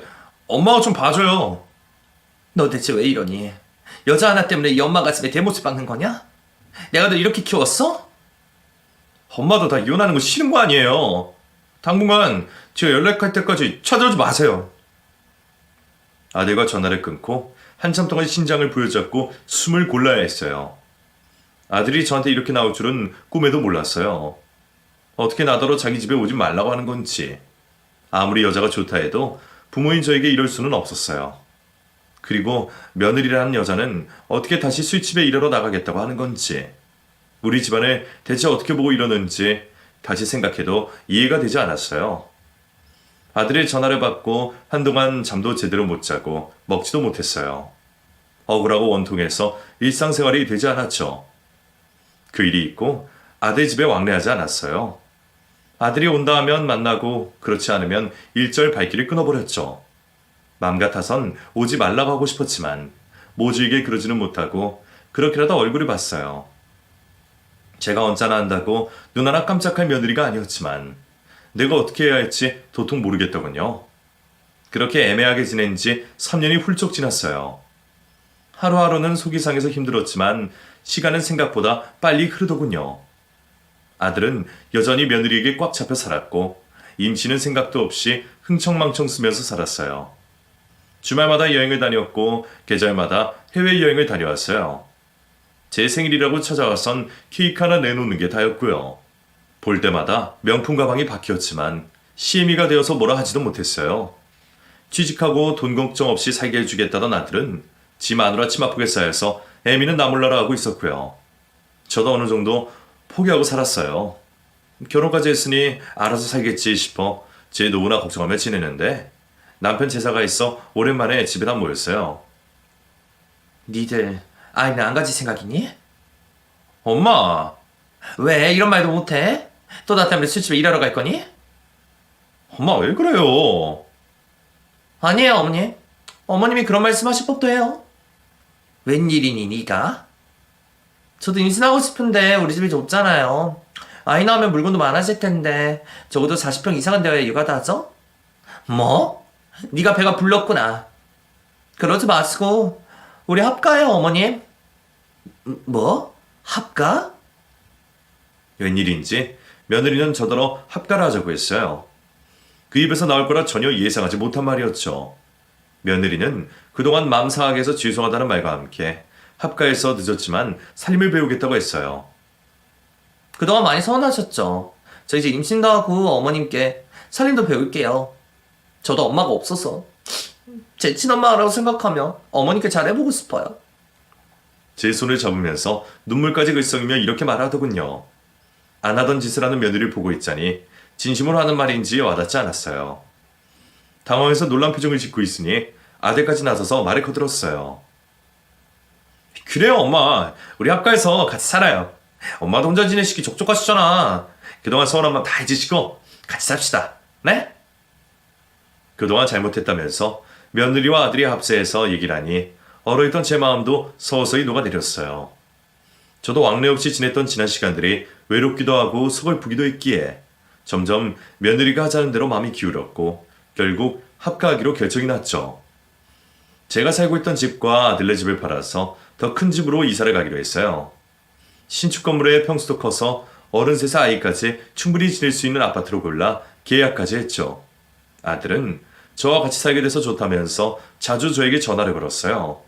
엄마가 좀 봐줘요.
너 대체 왜 이러니? 여자 하나 때문에 이 엄마 가슴에 대못을 박는 거냐? 내가 너 이렇게 키웠어?
엄마도 다 이혼하는 거 싫은 거 아니에요. 당분간 제가 연락할 때까지 찾아오지 마세요. 아들과 전화를 끊고 한참 동안 신장을 부여잡고 숨을 골라야 했어요. 아들이 저한테 이렇게 나올 줄은 꿈에도 몰랐어요. 어떻게 나더러 자기 집에 오지 말라고 하는 건지. 아무리 여자가 좋다 해도 부모인 저에게 이럴 수는 없었어요. 그리고 며느리라는 여자는 어떻게 다시 술집에 일하러 나가겠다고 하는 건지. 우리 집안을 대체 어떻게 보고 이러는지 다시 생각해도 이해가 되지 않았어요. 아들의 전화를 받고 한동안 잠도 제대로 못 자고 먹지도 못했어요. 억울하고 원통해서 일상생활이 되지 않았죠. 그 일이 있고 아들 집에 왕래하지 않았어요. 아들이 온다 하면 만나고 그렇지 않으면 일절 발길을 끊어버렸죠. 맘 같아선 오지 말라고 하고 싶었지만 모질게 그러지는 못하고 그렇게라도 얼굴을 봤어요. 제가 언짢아 한다고 눈 하나 깜짝할 며느리가 아니었지만 내가 어떻게 해야 할지 도통 모르겠더군요. 그렇게 애매하게 지낸 지 3년이 훌쩍 지났어요. 하루하루는 속이 상해서 힘들었지만 시간은 생각보다 빨리 흐르더군요. 아들은 여전히 며느리에게 꽉 잡혀 살았고 임신은 생각도 없이 흥청망청 쓰면서 살았어요. 주말마다 여행을 다녔고 계절마다 해외여행을 다녀왔어요. 제 생일이라고 찾아와선 케이크 하나 내놓는 게 다였고요. 볼 때마다 명품 가방이 바뀌었지만 CM이가 되어서 뭐라 하지도 못했어요. 취직하고 돈 걱정 없이 살게 해주겠다던 아들은 지 마누라 침 아프게 쌓여서 애미는 나 몰라라 하고 있었고요. 저도 어느 정도 포기하고 살았어요. 결혼까지 했으니 알아서 살겠지 싶어 제 노후나 걱정하며 지내는데 남편 제사가 있어 오랜만에 집에 다 모였어요.
니들 아이는 안 가질 생각이니?
엄마!
왜 이런 말도 못해? 또 나 때문에 술집에 일하러 갈 거니?
엄마 왜 그래요?
아니에요 어머니. 어머님이 그런 말씀 하실 법도 해요. 웬일이니 니가? 저도 임신하고 싶은데 우리 집이 좁잖아요. 아이 낳으면 물건도 많아질 텐데 적어도 40평 이상은 되어야 육아도 하죠? 뭐? 네가 배가 불렀구나. 그러지 마시고 우리 합가해요 어머님. 뭐? 합가?
웬일인지 며느리는 저더러 합가를 하자고 했어요. 그 입에서 나올 거라 전혀 예상하지 못한 말이었죠. 며느리는 그동안 맘 상하게 해서 죄송하다는 말과 함께 합가해서 늦었지만 살림을 배우겠다고 했어요.
그동안 많이 서운하셨죠? 저 이제 임신도 하고 어머님께 살림도 배울게요. 저도 엄마가 없어서 제 친엄마라고 생각하며 어머니께 잘해보고 싶어요.
제 손을 잡으면서 눈물까지 글썽이며 이렇게 말하더군요. 안 하던 짓을 하는 며느리를 보고 있자니 진심으로 하는 말인지 와닿지 않았어요. 당황해서 놀란 표정을 짓고 있으니 아들까지 나서서 말을 거들었어요. 그래요 엄마, 우리 합가해서 같이 살아요. 엄마도 혼자 지내시기 족족하시잖아. 그동안 서운한 맘 다 잊으시고 같이 삽시다. 네? 그동안 잘못했다면서 며느리와 아들이 합세해서 얘기를 하니 얼어있던 제 마음도 서서히 녹아내렸어요. 저도 왕래 없이 지냈던 지난 시간들이 외롭기도 하고 서글프기도 했기에 점점 며느리가 하자는 대로 마음이 기울었고 결국 합가하기로 결정이 났죠. 제가 살고 있던 집과 아들네 집을 팔아서 더 큰 집으로 이사를 가기로 했어요. 신축 건물에 평수도 커서 어른 셋의 아이까지 충분히 지낼 수 있는 아파트로 골라 계약까지 했죠. 아들은 저와 같이 살게 돼서 좋다면서 자주 저에게 전화를 걸었어요.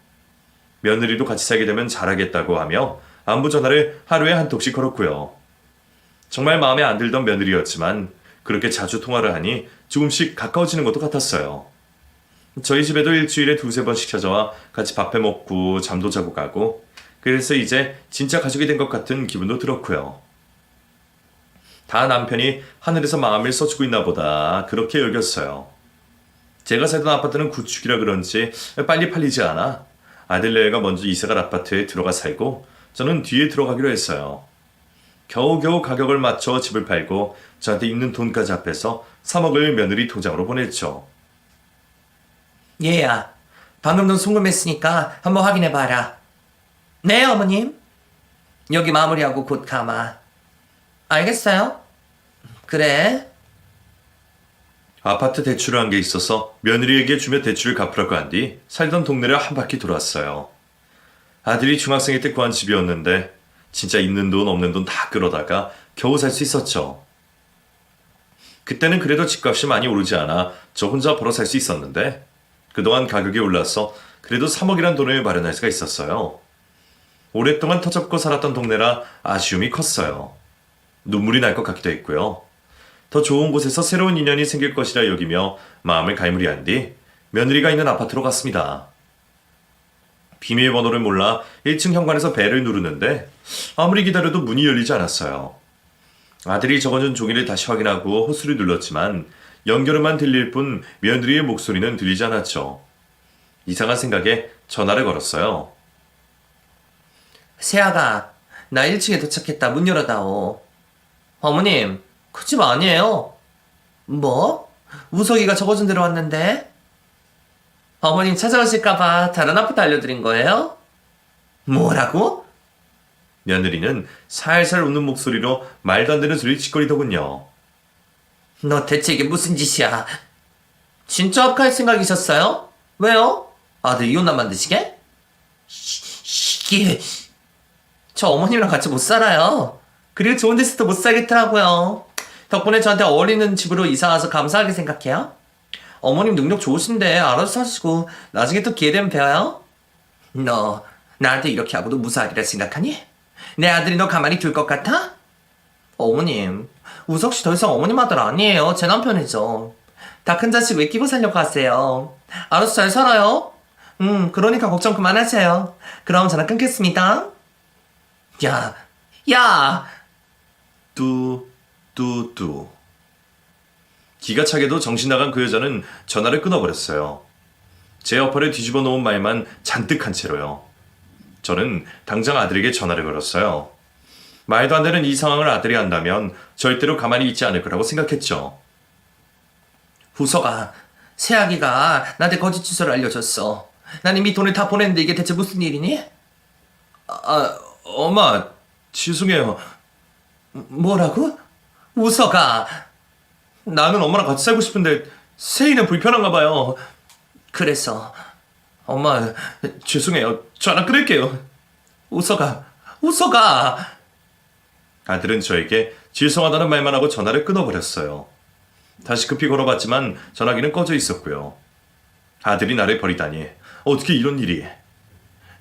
며느리도 같이 살게 되면 잘하겠다고 하며 안부 전화를 하루에 한 통씩 걸었고요. 정말 마음에 안 들던 며느리였지만 그렇게 자주 통화를 하니 조금씩 가까워지는 것도 같았어요. 저희 집에도 일주일에 두세 번씩 찾아와 같이 밥해 먹고 잠도 자고 가고 그래서 이제 진짜 가족이 된 것 같은 기분도 들었고요. 다 남편이 하늘에서 마음을 써주고 있나 보다 그렇게 여겼어요. 제가 살던 아파트는 구축이라 그런지 빨리 팔리지 않아 아들네가 먼저 이사갈 아파트에 들어가 살고 저는 뒤에 들어가기로 했어요. 겨우겨우 가격을 맞춰 집을 팔고 저한테 있는 돈까지 합해서 3억을 며느리 통장으로 보냈죠.
얘야, 방금 돈 송금했으니까 한번 확인해봐라. 네, 어머님. 여기 마무리하고 곧 가마. 알겠어요? 그래.
아파트 대출을 한 게 있어서 며느리에게 주며 대출을 갚으라고 한 뒤 살던 동네를 한 바퀴 돌았어요. 아들이 중학생일 때 구한 집이었는데 진짜 있는 돈 없는 돈 다 끌어다가 겨우 살 수 있었죠. 그때는 그래도 집값이 많이 오르지 않아 저 혼자 벌어 살 수 있었는데 그동안 가격이 올라서 그래도 3억이란 돈을 마련할 수가 있었어요. 오랫동안 터잡고 살았던 동네라 아쉬움이 컸어요. 눈물이 날 것 같기도 했고요. 더 좋은 곳에서 새로운 인연이 생길 것이라 여기며 마음을 갈무리한 뒤 며느리가 있는 아파트로 갔습니다. 비밀번호를 몰라 1층 현관에서 벨을 누르는데 아무리 기다려도 문이 열리지 않았어요. 아들이 적어준 종이를 다시 확인하고 호수를 눌렀지만 연결음만 들릴 뿐 며느리의 목소리는 들리지 않았죠. 이상한 생각에 전화를 걸었어요.
세아가, 나 1층에 도착했다. 문 열어다오. 어머님, 그 집 아니에요. 뭐? 우석이가 적어준 대로 왔는데? 어머님 찾아오실까봐 다른 아파트 알려드린 거예요? 뭐라고?
며느리는 살살 웃는 목소리로 말도 안 되는 소리를 짓거리더군요.
너 대체 이게 무슨 짓이야? 진짜 합할 생각이셨어요? 왜요? 아들 이혼남 만드시게? 이게... 저 어머님이랑 같이 못 살아요. 그리고 좋은 데서도 못 살겠더라고요. 덕분에 저한테 어울리는 집으로 이사와서 감사하게 생각해요. 어머님 능력 좋으신데 알아서 사시고 나중에 또 기회되면 배워요. 너 나한테 이렇게 하고도 무사하리라 생각하니? 내 아들이 너 가만히 둘 것 같아? 어머님, 우석씨 더 이상 어머님 아들 아니에요. 제 남편이죠. 다 큰 자식 왜 끼고 살려고 하세요? 알아서 잘 살아요. 그러니까 걱정 그만하세요. 그럼 전화 끊겠습니다. 야!
뚜. 기가 차게도 정신 나간 그 여자는 전화를 끊어버렸어요. 제 옆을 뒤집어 놓은 말만 잔뜩 한 채로요. 저는 당장 아들에게 전화를 걸었어요. 말도 안 되는 이 상황을 아들이 한다면 절대로 가만히 있지 않을 거라고 생각했죠.
우석아, 새아기가 나한테 거짓 주소를 알려줬어. 난 이미 돈을 다 보냈는데 이게 대체 무슨 일이니?
엄마, 죄송해요.
뭐라고? 우석아,
나는 엄마랑 같이 살고 싶은데 세이는 불편한가 봐요.
그래서
엄마, 죄송해요. 전화 끊을게요.
우석아,
아들은 저에게 죄송하다는 말만 하고 전화를 끊어버렸어요. 다시 급히 걸어봤지만 전화기는 꺼져 있었고요. 아들이 나를 버리다니 어떻게 이런 일이.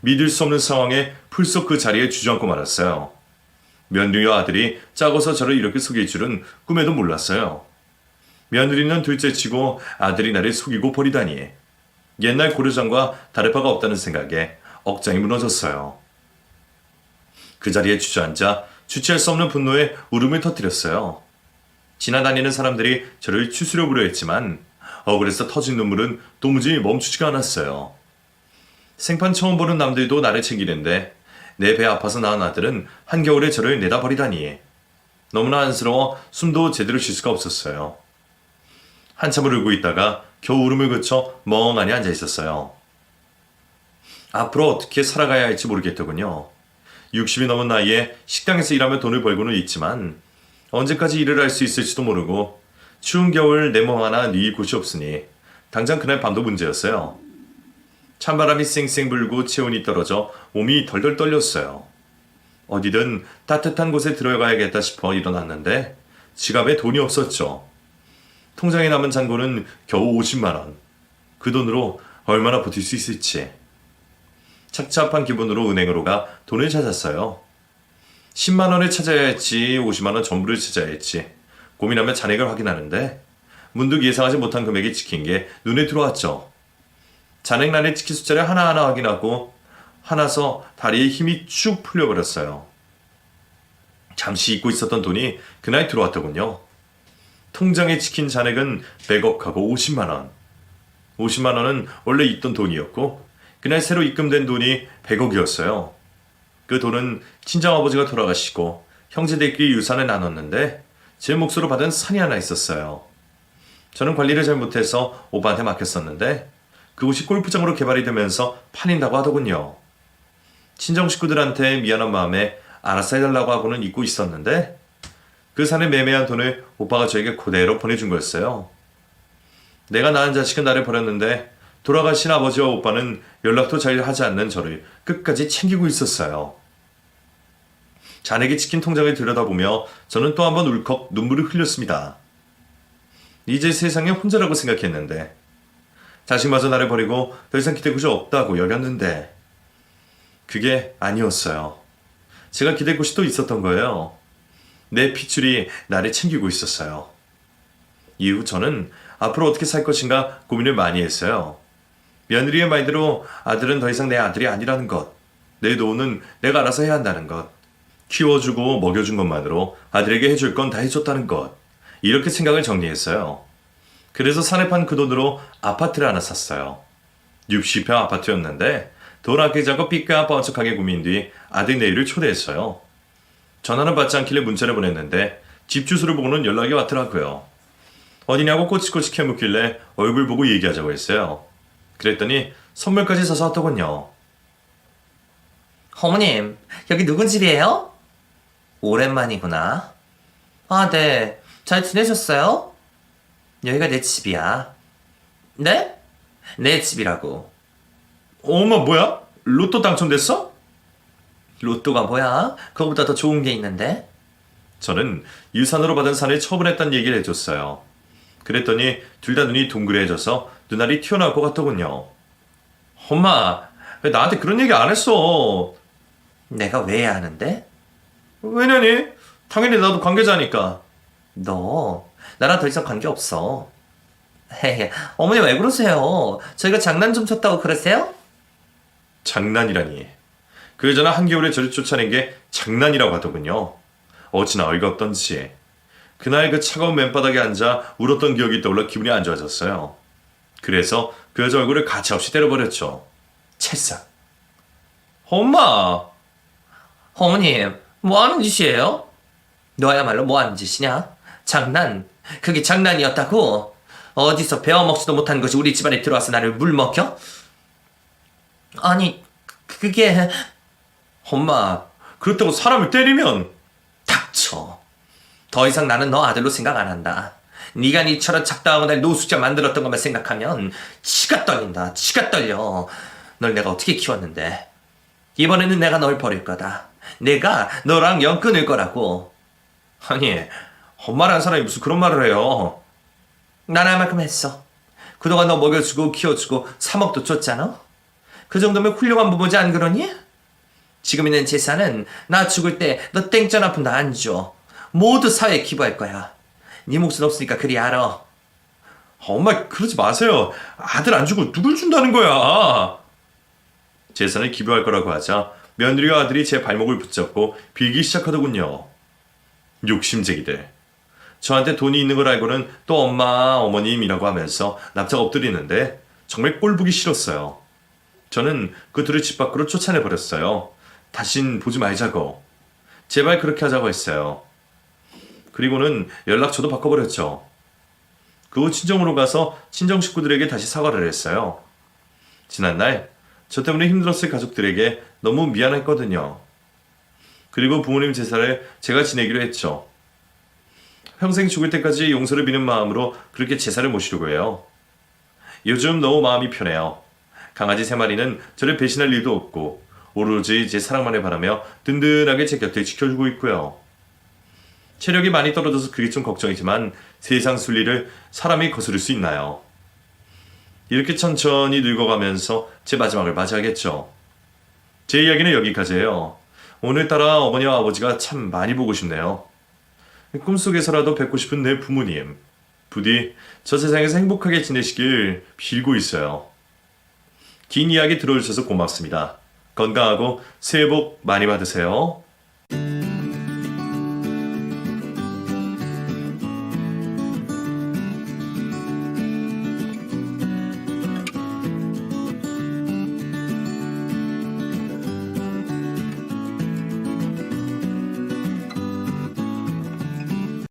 믿을 수 없는 상황에 풀썩 그 자리에 주저앉고 말았어요. 며느리와 아들이 짜고서 저를 이렇게 속일 줄은 꿈에도 몰랐어요. 며느리는 둘째치고 아들이 나를 속이고 버리다니. 옛날 고려장과 다를 바가 없다는 생각에 억장이 무너졌어요. 그 자리에 주저앉아 주체할 수 없는 분노에 울음을 터뜨렸어요. 지나다니는 사람들이 저를 추스려 보려 했지만 억울해서 터진 눈물은 도무지 멈추지가 않았어요. 생판 처음 보는 남들도 나를 챙기는데 내 배 아파서 낳은 아들은 한겨울에 저를 내다버리다니. 너무나 안쓰러워 숨도 제대로 쉴 수가 없었어요. 한참을 울고 있다가 겨우 울음을 그쳐 멍하니 앉아 있었어요. 앞으로 어떻게 살아가야 할지 모르겠더군요. 60이 넘은 나이에 식당에서 일하며 돈을 벌고는 있지만 언제까지 일을 할 수 있을지도 모르고 추운 겨울 내 몸 하나 누일 곳이 없으니 당장 그날 밤도 문제였어요. 찬바람이 쌩쌩 불고 체온이 떨어져 몸이 덜덜 떨렸어요. 어디든 따뜻한 곳에 들어가야겠다 싶어 일어났는데 지갑에 돈이 없었죠. 통장에 남은 잔고는 겨우 50만 원. 그 돈으로 얼마나 버틸 수 있을지. 착잡한 기분으로 은행으로 가 돈을 찾았어요. 10만 원을 찾아야 할지 50만 원 전부를 찾아야 할지 고민하며 잔액을 확인하는데 문득 예상하지 못한 금액이 찍힌 게 눈에 들어왔죠. 잔액란에 찍힌 숫자를 하나하나 확인하고 화나서 다리에 힘이 쭉 풀려버렸어요. 잠시 잊고 있었던 돈이 그날 들어왔더군요. 통장에 찍힌 잔액은 100억하고 50만 원. 50만 원은 원래 있던 돈이었고 그날 새로 입금된 돈이 100억이었어요. 그 돈은 친정아버지가 돌아가시고 형제들끼리 유산을 나눴는데 제 몫으로 받은 산이 하나 있었어요. 저는 관리를 잘 못해서 오빠한테 맡겼었는데 그곳이 골프장으로 개발이 되면서 팔린다고 하더군요. 친정 식구들한테 미안한 마음에 알아서 해달라고 하고는 잊고 있었는데 그 산을 매매한 돈을 오빠가 저에게 그대로 보내준 거였어요. 내가 낳은 자식은 나를 버렸는데 돌아가신 아버지와 오빠는 연락도 잘 하지 않는 저를 끝까지 챙기고 있었어요. 잔액이 찍힌 통장을 들여다보며 저는 또 한 번 울컥 눈물을 흘렸습니다. 이제 세상에 혼자라고 생각했는데 자식마저 나를 버리고 더 이상 기댈 곳이 없다고 여겼는데 그게 아니었어요. 제가 기댈 곳이 또 있었던 거예요. 내 핏줄이 나를 챙기고 있었어요. 이후 저는 앞으로 어떻게 살 것인가 고민을 많이 했어요. 며느리의 말대로 아들은 더 이상 내 아들이 아니라는 것, 내 노후는 내가 알아서 해야 한다는 것, 키워주고 먹여준 것만으로 아들에게 해줄 건 다 해줬다는 것, 이렇게 생각을 정리했어요. 그래서 산에 판 그 돈으로 아파트를 하나 샀어요. 60평 아파트였는데 돈 아끼지 않고 삐까뻔쩍하게 꾸민 뒤 아들 내일을 초대했어요. 전화는 받지 않길래 문자를 보냈는데 집 주소를 보고는 연락이 왔더라고요. 어디냐고 꼬치꼬치 캐묻길래 얼굴 보고 얘기하자고 했어요. 그랬더니 선물까지 사서 왔더군요.
어머님, 여기 누군 집이에요? 오랜만이구나. 아, 네. 잘 지내셨어요? 여기가 내 집이야. 네? 내 집이라고.
엄마 뭐야? 로또 당첨됐어?
로또가 뭐야? 그거보다 더 좋은 게 있는데?
저는 유산으로 받은 산을 처분했다는 얘기를 해줬어요. 그랬더니 둘 다 눈이 동그래져서 눈알이 튀어나올 것 같더군요. 엄마, 왜 나한테 그런 얘기 안 했어?
내가 왜 해야 하는데?
왜냐니? 당연히 나도 관계자니까.
너 나랑 더 이상 관계 없어. 헤헤, 어머니 왜 그러세요? 저희가 장난 좀 쳤다고 그러세요?
장난이라니. 그러잖아 한겨울에 저를 쫓아낸 게 장난이라고 하더군요. 어찌나 어이가 없던지. 그날 그 차가운 맨바닥에 앉아 울었던 기억이 떠올라 기분이 안 좋아졌어요. 그래서 그 여자 얼굴을 가차없이 때려버렸죠. 찰싹. 엄마!
어머님, 뭐 하는 짓이에요? 너야말로 뭐 하는 짓이냐? 장난? 그게 장난이었다고? 어디서 배워먹지도 못한 것이 우리 집안에 들어와서 나를 물먹여? 아니, 그게...
엄마, 그렇다고 사람을 때리면
닥쳐. 더 이상 나는 너 아들로 생각 안 한다. 네가 니처럼 작다하고 날 노숙자 만들었던 것만 생각하면 치가 떨린다. 치가 떨려. 널 내가 어떻게 키웠는데. 이번에는 내가 널 버릴 거다. 내가 너랑 연 끊을 거라고.
아니, 엄마라는 사람이 무슨 그런 말을 해요.
난 할 만큼 했어. 그동안 너 먹여주고 키워주고 3억도 줬잖아. 그 정도면 훌륭한 부모지 안 그러니? 지금 있는 재산은 나 죽을 때 너 땡전 한 푼도 안 줘. 모두 사회에 기부할 거야. 네 몫은 없으니까 그리 알아.
엄마 그러지 마세요. 아들 안 주고 누굴 준다는 거야. 재산을 기부할 거라고 하자 며느리와 아들이 제 발목을 붙잡고 빌기 시작하더군요. 욕심쟁이들. 저한테 돈이 있는 걸 알고는 또 엄마, 어머님이라고 하면서 납작 엎드리는데 정말 꼴보기 싫었어요. 저는 그 둘을 집 밖으로 쫓아내버렸어요. 다신 보지 말자고. 제발 그렇게 하자고 했어요. 그리고는 연락처도 바꿔버렸죠. 그 후 친정으로 가서 친정 식구들에게 다시 사과를 했어요. 지난날 저 때문에 힘들었을 가족들에게 너무 미안했거든요. 그리고 부모님 제사를 제가 지내기로 했죠. 평생 죽을 때까지 용서를 비는 마음으로 그렇게 제사를 모시려고 해요. 요즘 너무 마음이 편해요. 강아지 3마리는 저를 배신할 일도 없고 오로지 제 사랑만을 바라며 든든하게 제 곁을 지켜주고 있고요. 체력이 많이 떨어져서 그게 좀 걱정이지만 세상 순리를 사람이 거스를 수 있나요? 이렇게 천천히 늙어가면서 제 마지막을 맞이하겠죠. 제 이야기는 여기까지예요. 오늘따라 어머니와 아버지가 참 많이 보고 싶네요. 꿈속에서라도 뵙고 싶은 내 부모님. 부디 저 세상에서 행복하게 지내시길 빌고 있어요. 긴 이야기 들어주셔서 고맙습니다. 건강하고 새해 복 많이 받으세요.